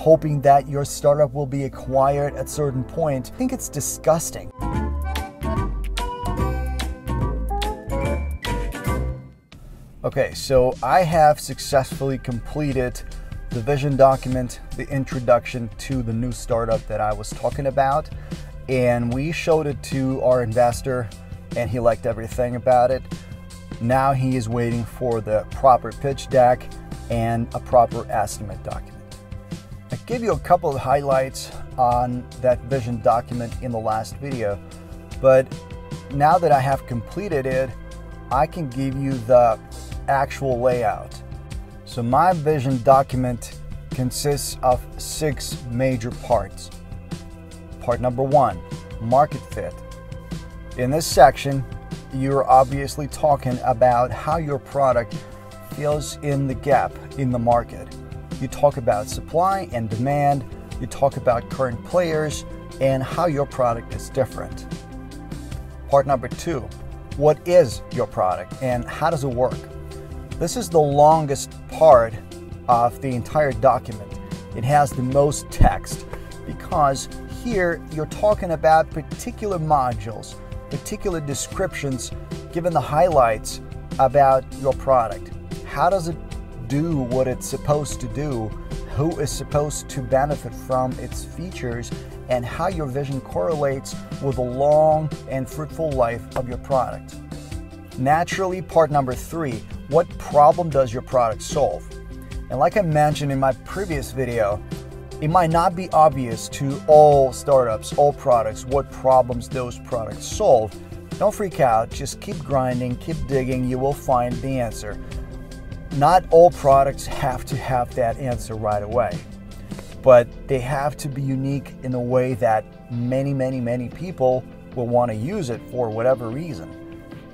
hoping that your startup will be acquired at a certain point. I think it's disgusting. Okay, so I have successfully completed the vision document, the introduction to the new startup that I was talking about, and we showed it to our investor and he liked everything about it. Now he is waiting for the proper pitch deck and a proper estimate document. I gave you a couple of highlights on that vision document in the last video, but now that I have completed it, I can give you the actual layout. So my vision document consists of 6 major parts. Part number 1, market fit. In this section, you're obviously talking about how your product fills in the gap in the market. You talk about supply and demand, you talk about current players, and how your product is different. Part number 2, what is your product and how does it work? This is the longest part of the entire document. It has the most text because here you're talking about particular modules, particular descriptions, given the highlights about your product. How does it do what it's supposed to do? Who is supposed to benefit from its features? And how your vision correlates with the long and fruitful life of your product. Naturally, part number 3, what problem does your product solve? And like I mentioned in my previous video, it might not be obvious to all startups, all products, what problems those products solve. Don't freak out, just keep grinding, keep digging, you will find the answer. Not all products have to have that answer right away, but they have to be unique in a way that many people will want to use it for whatever reason.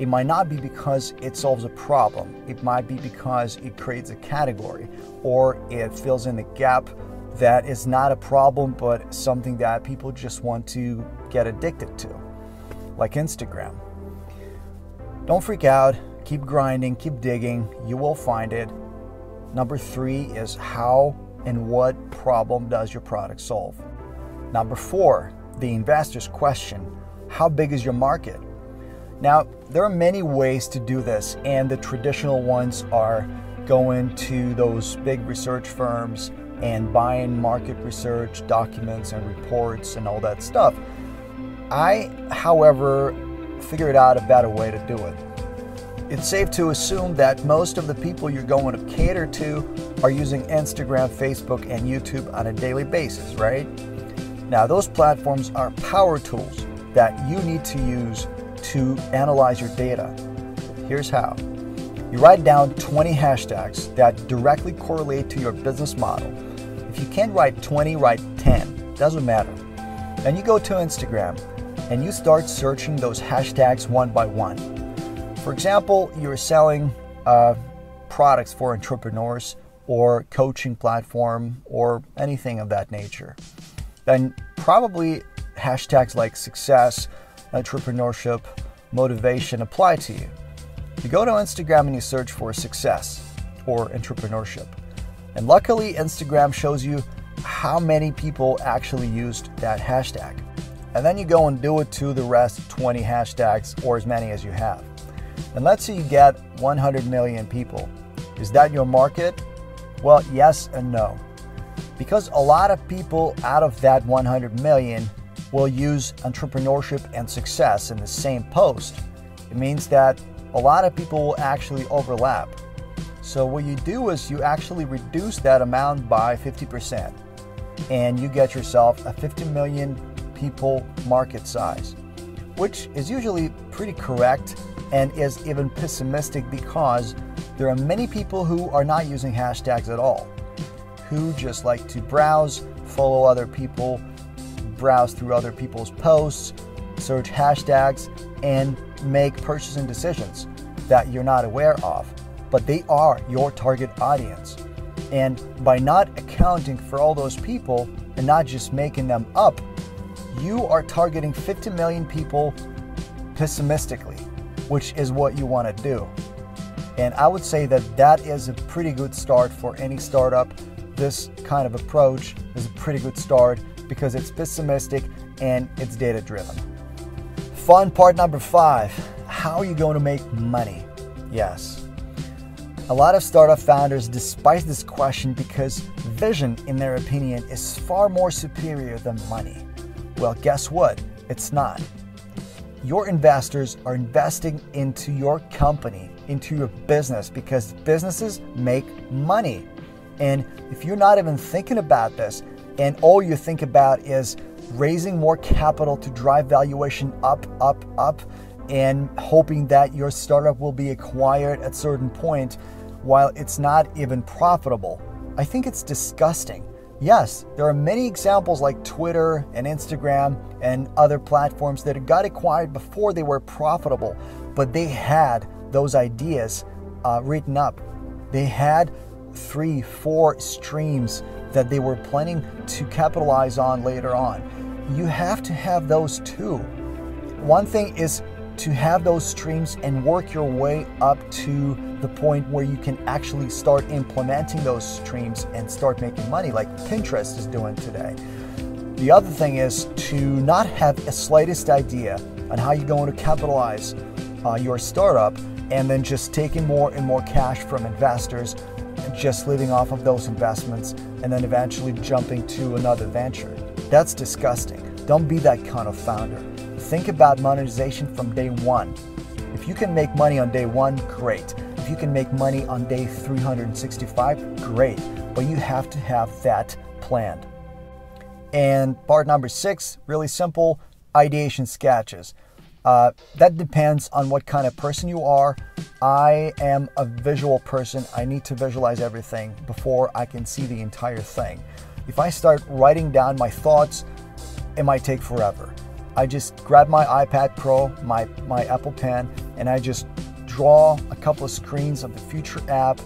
It might not be because it solves a problem. It might be because it creates a category or it fills in a gap that is not a problem but something that people just want to get addicted to, like Instagram. Don't freak out, keep grinding, keep digging, you will find it. Number 3 is how and what problem does your product solve? Number 4, the investor's question, how big is your market? Now, there are many ways to do this, and the traditional ones are going to those big research firms and buying market research documents and reports and all that stuff. I, however, figured out a better way to do it. It's safe to assume that most of the people you're going to cater to are using Instagram, Facebook, and YouTube on a daily basis, right? Now, those platforms are power tools that you need to use to analyze your data. Here's how. You write down 20 hashtags that directly correlate to your business model. If you can't write 20, write 10. Doesn't matter. Then you go to Instagram and you start searching those hashtags one by one. For example, you're selling products for entrepreneurs or coaching platform or anything of that nature. Then probably hashtags like success, entrepreneurship, motivation apply to you. You go to Instagram and you search for success or entrepreneurship. And luckily, Instagram shows you how many people actually used that hashtag. And then you go and do it to the rest 20 hashtags or as many as you have. And let's say you get 100 million people. Is that your market? Well, yes and no. Because a lot of people out of that 100 million will use entrepreneurship and success in the same post. It means that a lot of people will actually overlap. So what you do is you actually reduce that amount by 50% and you get yourself a 50 million people market size, which is usually pretty correct and is even pessimistic because there are many people who are not using hashtags at all, who just like to browse, follow other people, browse through other people's posts, search hashtags, and make purchasing decisions that you're not aware of, but they are your target audience. And by not accounting for all those people and not just making them up, you are targeting 50 million people pessimistically, which is what you want to do. And I would say that that is a pretty good start for any startup this kind of approach is a pretty good start because it's pessimistic and it's data driven. Fun part number 5, how are you going to make money? Yes. A lot of startup founders despise this question because vision, in their opinion, is far more superior than money. Well, guess what? It's not. Your investors are investing into your company, into your business, because businesses make money. And if you're not even thinking about this, and all you think about is raising more capital to drive valuation up, and hoping that your startup will be acquired at a certain point, while it's not even profitable, I think it's disgusting. Yes, there are many examples like Twitter and Instagram and other platforms that got acquired before they were profitable, but they had those ideas written up. They had 3-4 streams that they were planning to capitalize on later on. You have to have those too. One thing is to have those streams and work your way up to the point where you can actually start implementing those streams and start making money like Pinterest is doing today. The other thing is to not have a slightest idea on how you're going to capitalize your startup and then just taking more and more cash from investors, just living off of those investments and then eventually jumping to another venture. That's disgusting. Don't be that kind of founder. Think about monetization from day one. If you can make money on day 1, great. If you can make money on day 365, great. But you have to have that planned. And part number 6, really simple, ideation sketches. That depends on what kind of person you are. I am a visual person. I need to visualize everything before I can see the entire thing. If I start writing down my thoughts, it might take forever. I just grab my iPad Pro, my Apple Pen, and I just draw a couple of screens of the future app.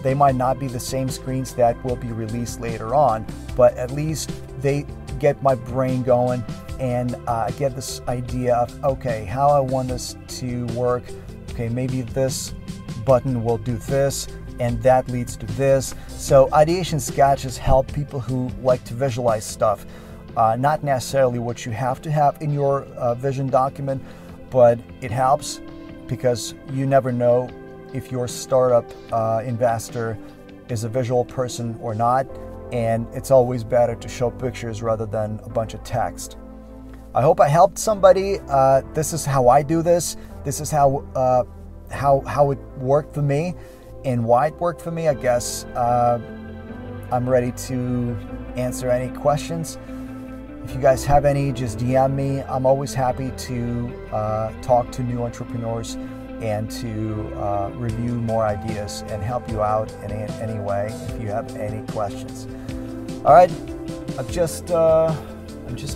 They might not be the same screens that will be released later on, but at least they get my brain going and I get this idea of, okay, how I want this to work. Okay, maybe this button will do this and that leads to this. So ideation sketches help people who like to visualize stuff. Not necessarily what you have to have in your vision document, but it helps because you never know if your startup investor is a visual person or not, and it's always better to show pictures rather than a bunch of text. I hope I helped somebody. This is how I do this. This is how it worked for me and why it worked for me. I guess I'm ready to answer any questions. If you guys have any, just DM me. I'm always happy to talk to new entrepreneurs and to review more ideas and help you out in any way if you have any questions. All right, I'm just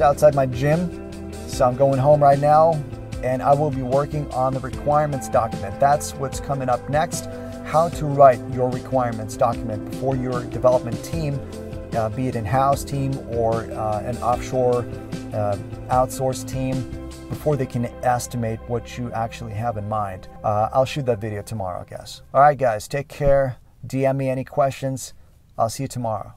outside my gym, so I'm going home right now, and I will be working on the requirements document. That's what's coming up next, how to write your requirements document before your development team, be it in-house team or an offshore outsourced team, before they can estimate what you actually have in mind. I'll shoot that video tomorrow, I guess. All right, guys, take care. DM me any questions. I'll see you tomorrow.